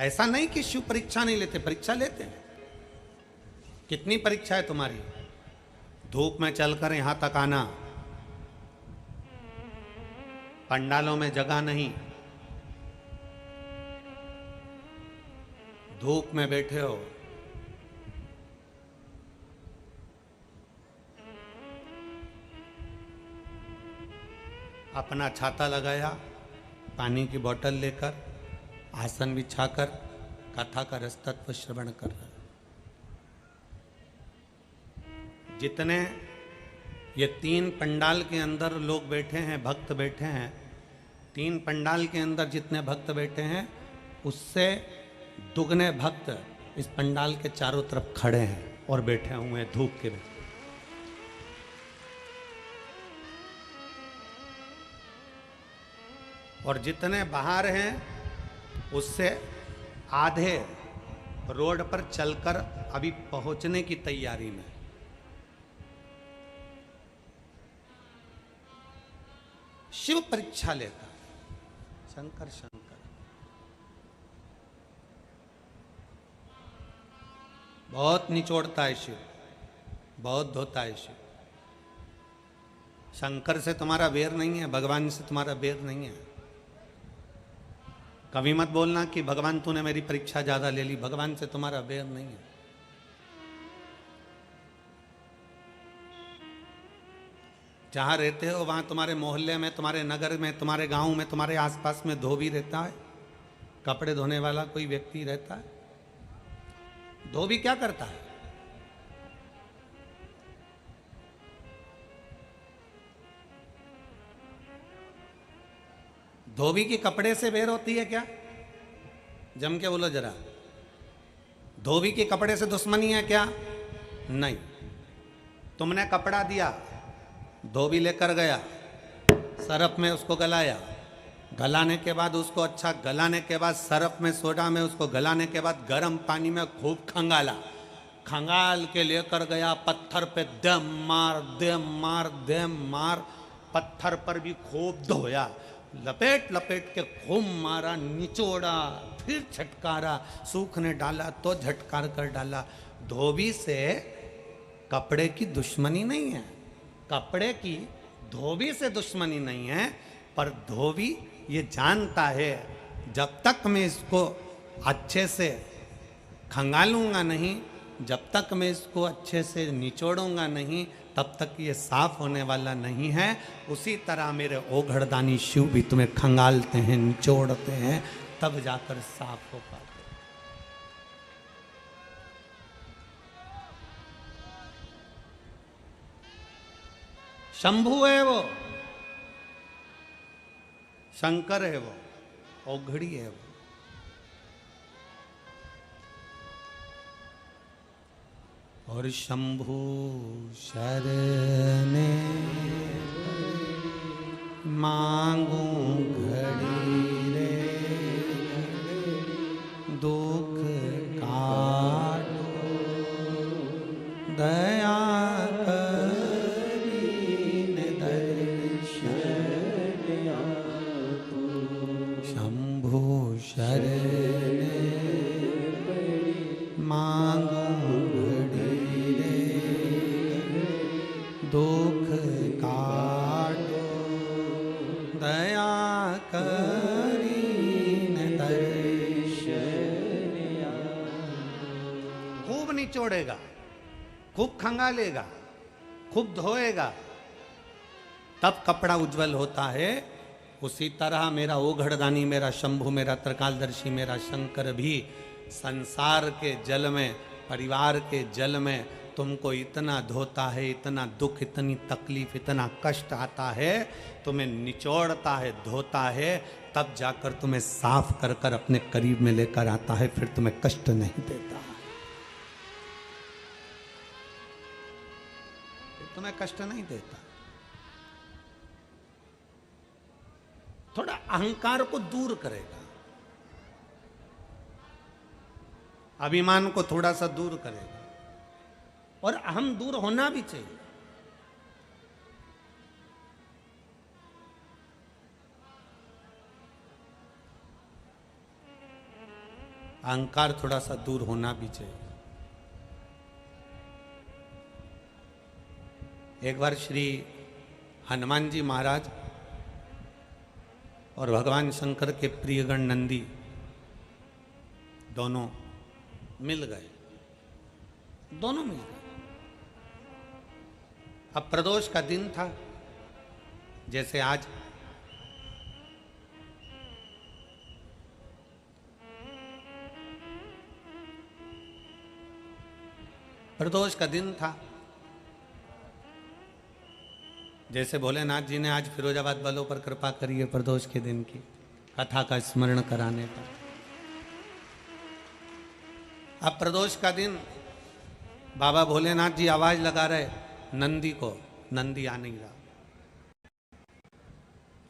ऐसा नहीं कि शिव परीक्षा नहीं लेते, परीक्षा लेते हैं। कितनी परीक्षा है तुम्हारी? धूप में चलकर यहां तक आना, पंडालों में जगह नहीं, धूप में बैठे हो, अपना छाता लगाया, पानी की बोतल लेकर, आसन बिछाकर कथा का रसतत्व श्रवण कर रहे। जितने ये 3 पंडाल के अंदर लोग बैठे हैं, भक्त बैठे हैं, 3 पंडाल के अंदर जितने भक्त बैठे हैं उससे दुगने भक्त इस पंडाल के चारों तरफ खड़े हैं और बैठे हुए हैं धूप के में। और जितने बाहर हैं उससे आधे रोड पर चलकर अभी पहुंचने की तैयारी में। शिव परीक्षा लेता, शंकर शंकर। बहुत निचोड़ता है शिव, बहुत धोता है शिव। शंकर से तुम्हारा बैर नहीं है, भगवान से तुम्हारा बैर नहीं है। कभी मत बोलना कि भगवान तूने मेरी परीक्षा ज्यादा ले ली, भगवान से तुम्हारा बैर नहीं है। जहां रहते हो वहां तुम्हारे मोहल्ले में, तुम्हारे नगर में, तुम्हारे गांव में, तुम्हारे आसपास में धोबी रहता है, कपड़े धोने वाला कोई व्यक्ति रहता है। धोबी क्या करता है? धोबी की कपड़े से बेर होती है क्या? जम के बोलो जरा। धोबी के कपड़े से दुश्मनी है क्या? नहीं। तुमने कपड़ा दिया, धोबी लेकर गया, सरफ में उसको गलाया, गलाने के बाद उसको अच्छा गलाने के बाद सरफ में सोडा में उसको गलाने के बाद गर्म पानी में खूब खंगाला, खंगाल के लेकर गया पत्थर पे, दम मार दम मार दम मार, पत्थर पर भी खूब धोया, लपेट लपेट के खूब मारा, निचोड़ा, फिर झटकारा, सूखने डाला तो झटकार कर डाला। धोबी से कपड़े की दुश्मनी नहीं है, कपड़े की धोबी से दुश्मनी नहीं है, पर धोबी ये जानता है जब तक मैं इसको अच्छे से खंगालूंगा नहीं, जब तक मैं इसको अच्छे से निचोड़ूंगा नहीं, तब तक ये साफ होने वाला नहीं है। उसी तरह मेरे ओघड़दानी शिव भी तुम्हें खंगालते हैं, निचोड़ते हैं, तब जाकर साफ हो पाते। शंभु है वो, शंकर है वो, ओघड़ी है वो। और शंभु शरणे मांगू घड़ी रे, दुख काटो दया करीन दर्शन आतो। शंभु शरणे मांगू दुख काटो दया करीन दर्शन। खूब निचोड़ेगा, खूब खंगालेगा, खूब धोएगा, तब कपड़ा उज्जवल होता है। उसी तरह मेरा ओघड़दानी, मेरा शंभु, मेरा त्रिकालदर्शी, मेरा शंकर भी संसार के जल में, परिवार के जल में तुमको इतना धोता है, इतना दुख, इतनी तकलीफ, इतना कष्ट आता है, तुम्हें निचोड़ता है, धोता है, तब जाकर तुम्हें साफ कर कर अपने करीब में लेकर आता है, फिर तुम्हें कष्ट नहीं देता, फिर तुम्हें कष्ट नहीं देता। थोड़ा अहंकार को दूर करेगा, अभिमान को थोड़ा सा दूर करेगा, और अहम दूर होना भी चाहिए। अहंकार थोड़ा सा दूर होना भी चाहिए। एक बार श्री हनुमान जी महाराज और भगवान शंकर के प्रियगण नंदी दोनों मिल गए, दोनों मिल गए। अब प्रदोष का दिन था, जैसे आज प्रदोष का दिन था, जैसे भोलेनाथ जी ने आज फिरोजाबाद वालों पर कृपा करी है प्रदोष के दिन की कथा का स्मरण कराने पर। अब प्रदोष का दिन बाबा भोलेनाथ जी आवाज लगा रहे नंदी को, नंदी आ नहीं रहा।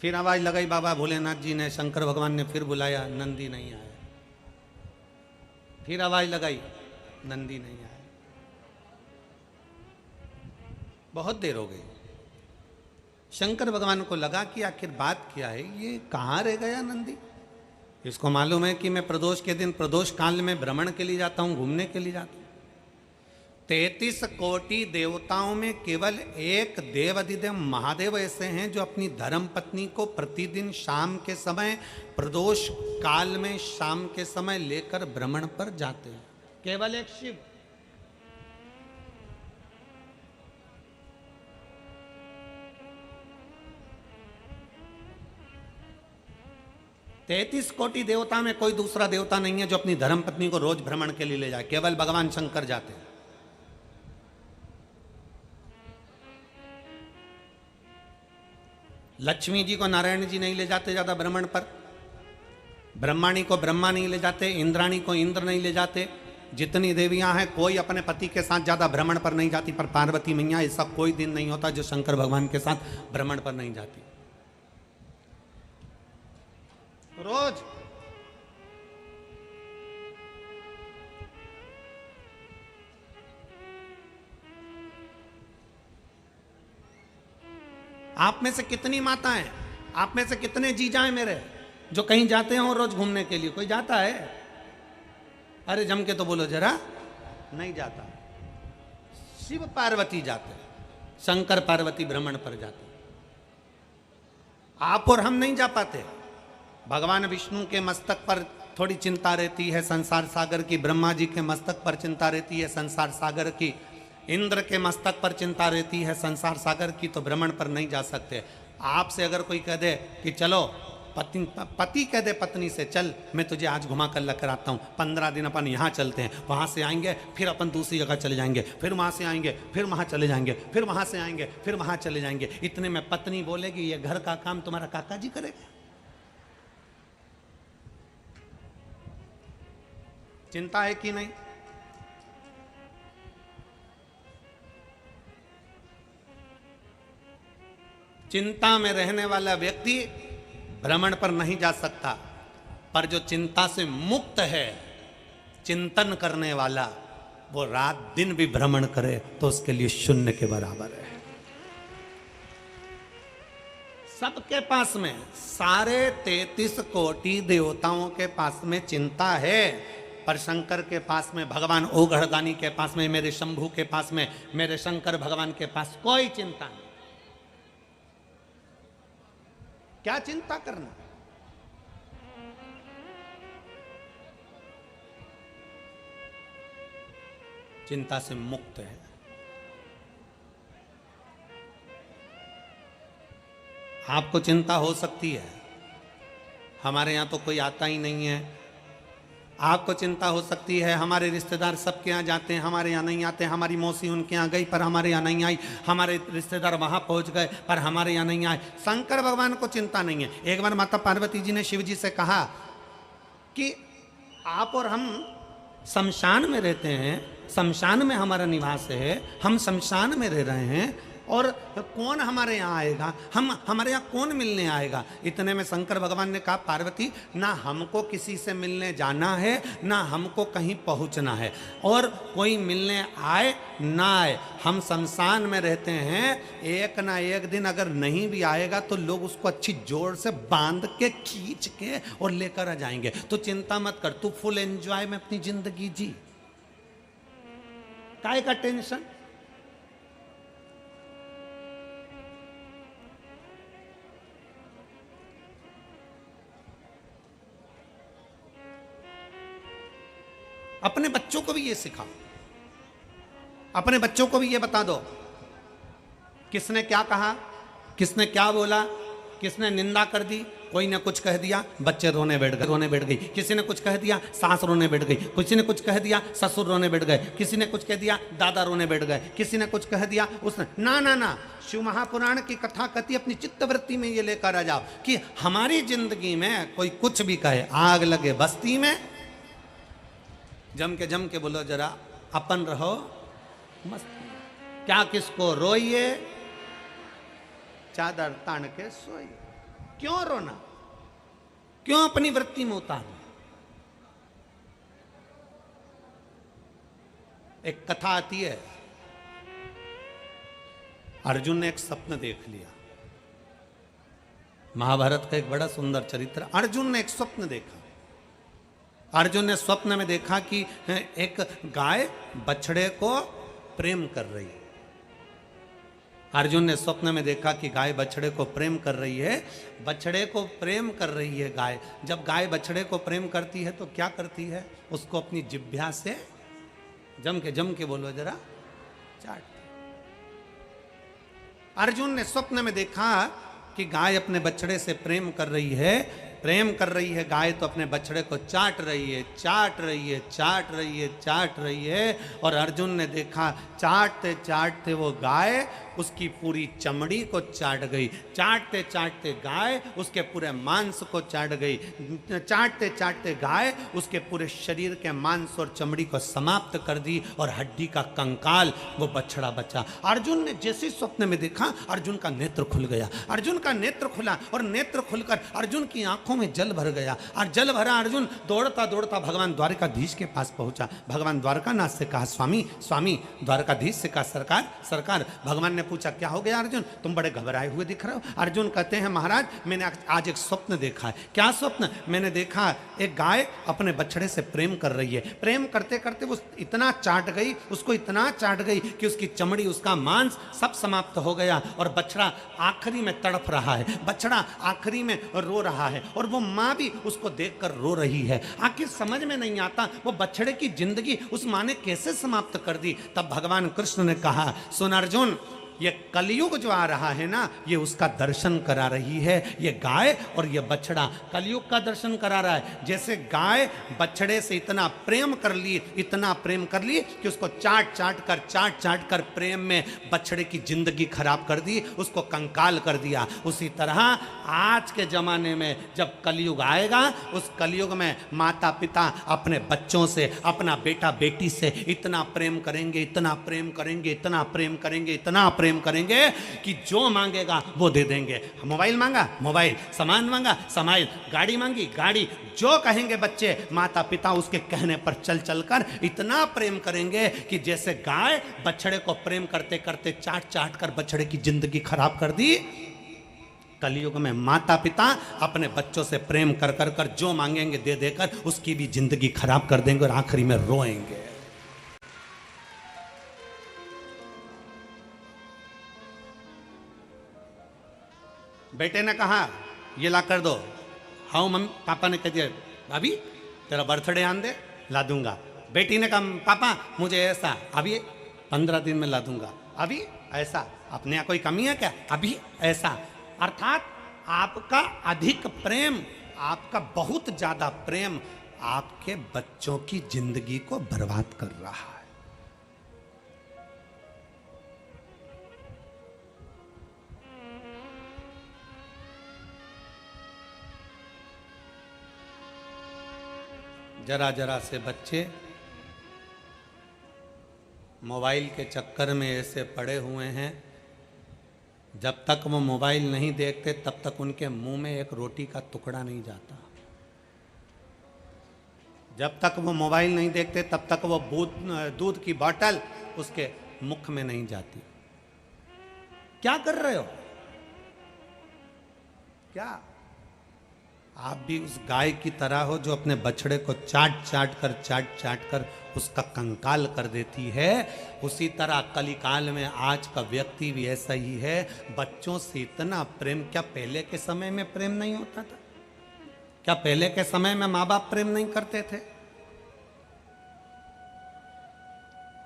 फिर आवाज लगाई बाबा भोलेनाथ जी ने, शंकर भगवान ने फिर बुलाया, नंदी नहीं आया। फिर आवाज लगाई, नंदी नहीं आया। बहुत देर हो गई। शंकर भगवान को लगा कि आखिर बात क्या है, ये कहाँ रह गया नंदी। इसको मालूम है कि मैं प्रदोष के दिन, प्रदोष काल में भ्रमण के लिए जाता हूँ, घूमने के लिए जाता हूँ। 33 कोटि देवताओं में केवल एक देव अधिदेव महादेव ऐसे हैं जो अपनी धर्म पत्नी को प्रतिदिन शाम के समय, प्रदोष काल में शाम के समय लेकर भ्रमण पर जाते हैं। केवल एक शिव। तैतीस कोटि देवता में कोई दूसरा देवता नहीं है जो अपनी धर्म पत्नी को रोज भ्रमण के लिए ले जाए, केवल भगवान शंकर जाते हैं। लक्ष्मी जी को नारायण जी नहीं ले जाते ज्यादा भ्रमण पर, ब्रह्माणी को ब्रह्मा नहीं ले जाते, इंद्राणी को इंद्र नहीं ले जाते। जितनी देवियां हैं कोई अपने पति के साथ ज्यादा भ्रमण पर नहीं जाती, पर पार्वती मैया ऐसा कोई दिन नहीं होता जो शंकर भगवान के साथ भ्रमण पर नहीं जाती। रोज आप में से कितनी माताएं, आप में से कितने जीजा हैं मेरे जो कहीं जाते हो रोज घूमने के लिए? कोई जाता है? अरे जम के तो बोलो जरा। नहीं जाता। शिव पार्वती जाते, शंकर पार्वती भ्रमण पर जाते, आप और हम नहीं जा पाते। भगवान विष्णु के मस्तक पर थोड़ी चिंता रहती है संसार सागर की, ब्रह्मा जी के मस्तक पर चिंता रहती है संसार सागर की, इंद्र के मस्तक पर चिंता रहती है संसार सागर की, तो भ्रमण पर नहीं जा सकते। आपसे अगर कोई कह दे कि चलो, पति कह दे पत्नी से, चल मैं तुझे आज घुमा कर लेकर आता हूँ, 15 दिन अपन यहाँ चलते हैं, वहाँ से आएंगे, फिर अपन दूसरी जगह चले जाएंगे, फिर वहाँ से आएंगे, फिर वहाँ चले जाएंगे, फिर वहाँ से आएंगे, फिर वहाँ चले जाएंगे। इतने में पत्नी बोलेगी ये घर का काम तुम्हारा काका जी करेगा। चिंता है कि नहीं? चिंता में रहने वाला व्यक्ति भ्रमण पर नहीं जा सकता, पर जो चिंता से मुक्त है, चिंतन करने वाला, वो रात दिन भी भ्रमण करे तो उसके लिए शून्य के बराबर है। सबके पास में, सारे 33 कोटि देवताओं के पास में चिंता है, पर शंकर के पास में, भगवान ओघड़दानी के पास में, मेरे शंभू के पास में, मेरे शंकर भगवान के पास कोई चिंता नहीं। क्या चिंता करना? चिंता से मुक्त है। आपको चिंता हो सकती है, हमारे यहां तो कोई आता ही नहीं है। आपको चिंता हो सकती है, हमारे रिश्तेदार सबके यहाँ जाते हैं, हमारे यहाँ नहीं आते, हमारी मौसी उनके यहाँ गई पर हमारे यहाँ नहीं आई, हमारे रिश्तेदार वहाँ पहुँच गए पर हमारे यहाँ नहीं आए। शंकर भगवान को चिंता नहीं है। एक बार माता पार्वती जी ने शिव जी से कहा कि आप और हम शमशान में रहते हैं, शमशान में हमारा निवास है, हम शमशान में रह रहे हैं, और कौन हमारे यहाँ आएगा, हमारे यहाँ कौन मिलने आएगा। इतने में शंकर भगवान ने कहा पार्वती, ना हमको किसी से मिलने जाना है, ना हमको कहीं पहुँचना है, और कोई मिलने आए ना आए, हम शमशान में रहते हैं, एक ना एक दिन अगर नहीं भी आएगा तो लोग उसको अच्छी जोर से बांध के खींच के और लेकर आ जाएंगे। तो चिंता मत कर, तू फुल एंजॉय में अपनी जिंदगी जी, काहे का टेंशन। अपने बच्चों को भी ये सिखाओ, अपने बच्चों को भी ये बता दो, किसने क्या कहा, किसने क्या बोला, किसने निंदा कर दी, कोई ने कुछ कह दिया, बच्चे रोने बैठ गई, किसी ने कुछ कह दिया, सास रोने बैठ गई, किसी ने कुछ कह दिया, ससुर रोने बैठ गए, किसी ने कुछ कह दिया, दादा रोने बैठ गए, किसी ने कुछ कह दिया, उसने ना ना ना। शिव महापुराण की कथा कथी अपनी चित्तवृत्ति में ये लेकर आ जाओ कि हमारी जिंदगी में कोई कुछ भी कहे, आग लगे बस्ती में, जम के बोलो जरा, अपन रहो मस्ती, क्या किसको रोइए, चादर तान के सोइए। क्यों रोना, क्यों अपनी वृत्ति में उतारना। एक कथा आती है, अर्जुन ने एक स्वप्न देख लिया, महाभारत का एक बड़ा सुंदर चरित्र। अर्जुन ने एक स्वप्न देखा, अर्जुन ने स्वप्न में देखा कि एक गाय बछड़े को प्रेम कर रही है। अर्जुन ने स्वप्न में देखा कि गाय बछड़े को प्रेम कर रही है, बछड़े को प्रेम कर रही है गाय। जब गाय बछड़े को प्रेम करती है तो क्या करती है, उसको अपनी जिह्वा से जम के बोलो जरा, चाटती। अर्जुन ने स्वप्न में देखा कि गाय अपने बछड़े से प्रेम कर रही है, प्रेम कर रही है गाय, तो अपने बछड़े को चाट रही है, चाट रही है, चाट रही है, चाट रही है। और अर्जुन ने देखा चाटते चाटते वो गाय उसकी पूरी चमड़ी को चाट गई, चाटते चाटते गाय उसके पूरे मांस को चाट गई, चाटते चाटते गाय उसके पूरे शरीर के मांस और चमड़ी को समाप्त कर दी, और हड्डी का कंकाल वो बछड़ा बचा। अर्जुन ने जैसे स्वप्न में देखा, अर्जुन का नेत्र खुल गया, अर्जुन का नेत्र खुला, और नेत्र खुलकर अर्जुन की आंखों में जल भर गया। और जल भरा अर्जुन दौड़ता दौड़ता भगवान द्वारकाधीश के पास पहुंचा। भगवान द्वारकानाथ से कहा, स्वामी स्वामी। द्वारकाधीश से कहा, सरकार सरकार। भगवान ने पूछा, क्या हो गया अर्जुन, तुम बड़े घबराए हुए दिख रहे हो। अर्जुन कहते हैं, महाराज मैंने आज एक स्वप्न देखा है। क्या स्वप्न? मैंने देखा एक गाय अपने बछड़े से प्रेम कर रही है, प्रेम करते करते वो इतना चाट गई, उसको इतना चाट गई कि उसकी चमड़ी, उसका मांस सब समाप्त हो गया, और बछड़ा आखिरी में तड़प रहा है, बछड़ा आखिरी में रो रहा है, और वो माँ भी उसको देखकर रो रही है। आखिर समझ में नहीं आता वो बछड़े की जिंदगी उस माँ ने कैसे समाप्त कर दी। तब भगवान कृष्ण ने कहा, सुन अर्जुन, ये कलयुग जो आ रहा है ना, ये उसका दर्शन करा रही है। ये गाय और ये बछड़ा कलयुग का दर्शन करा रहा है। जैसे गाय बछड़े से इतना प्रेम कर ली, इतना प्रेम कर ली कि उसको चाट चाट कर प्रेम में बछड़े की जिंदगी खराब कर दी, उसको कंकाल कर दिया। उसी तरह आज के जमाने में जब कलयुग आएगा, उस कलयुग में माता पिता अपने बच्चों से, अपना बेटा बेटी से इतना प्रेम करेंगे, इतना प्रेम करेंगे, इतना प्रेम करेंगे, इतना प्रेम करेंगे कि जो मांगेगा वो दे देंगे। मोबाइल मांगा मोबाइल, सामान मांगा सामान, गाड़ी मांगी गाड़ी, जो कहेंगे बच्चे माता पिता उसके कहने पर चल चल कर इतना प्रेम करेंगे कि जैसे गाय बछड़े को प्रेम करते करते चाट चाट कर बछड़े की जिंदगी खराब कर दी। कलयुग में माता पिता अपने बच्चों से प्रेम कर कर कर जो मांगेंगे दे देकर उसकी भी जिंदगी खराब कर देंगे, और आखिरी में रोएंगे। बेटे ने कहा, ये ला कर दो। हाँ मम्मी, पापा ने कह दिया, भाभी तेरा बर्थडे आन दे, ला दूंगा। बेटी ने कहा, पापा मुझे ऐसा, अभी 15 दिन में ला दूंगा। अभी ऐसा, अपने यहाँ कोई कमी है क्या? अभी ऐसा। अर्थात आपका अधिक प्रेम, आपका बहुत ज्यादा प्रेम आपके बच्चों की जिंदगी को बर्बाद कर रहा है। जरा जरा से बच्चे मोबाइल के चक्कर में ऐसे पड़े हुए हैं जब तक वो मोबाइल नहीं देखते तब तक उनके मुंह में एक रोटी का टुकड़ा नहीं जाता। जब तक वो मोबाइल नहीं देखते तब तक वो दूध की बोतल उसके मुख में नहीं जाती। क्या कर रहे हो? क्या आप भी उस गाय की तरह हो जो अपने बछड़े को चाट चाट कर उसका कंकाल कर देती है? उसी तरह कलिकाल में आज का व्यक्ति भी ऐसा ही है। बच्चों से इतना प्रेम, क्या पहले के समय में प्रेम नहीं होता था? क्या पहले के समय में माँ बाप प्रेम नहीं करते थे?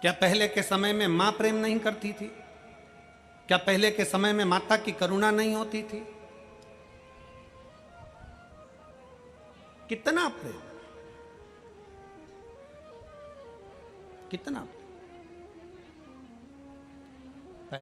क्या पहले के समय में माँ प्रेम नहीं करती थी? क्या पहले के समय में माता की करुणा नहीं होती थी? कितना प्रेम, कितना प्रेम।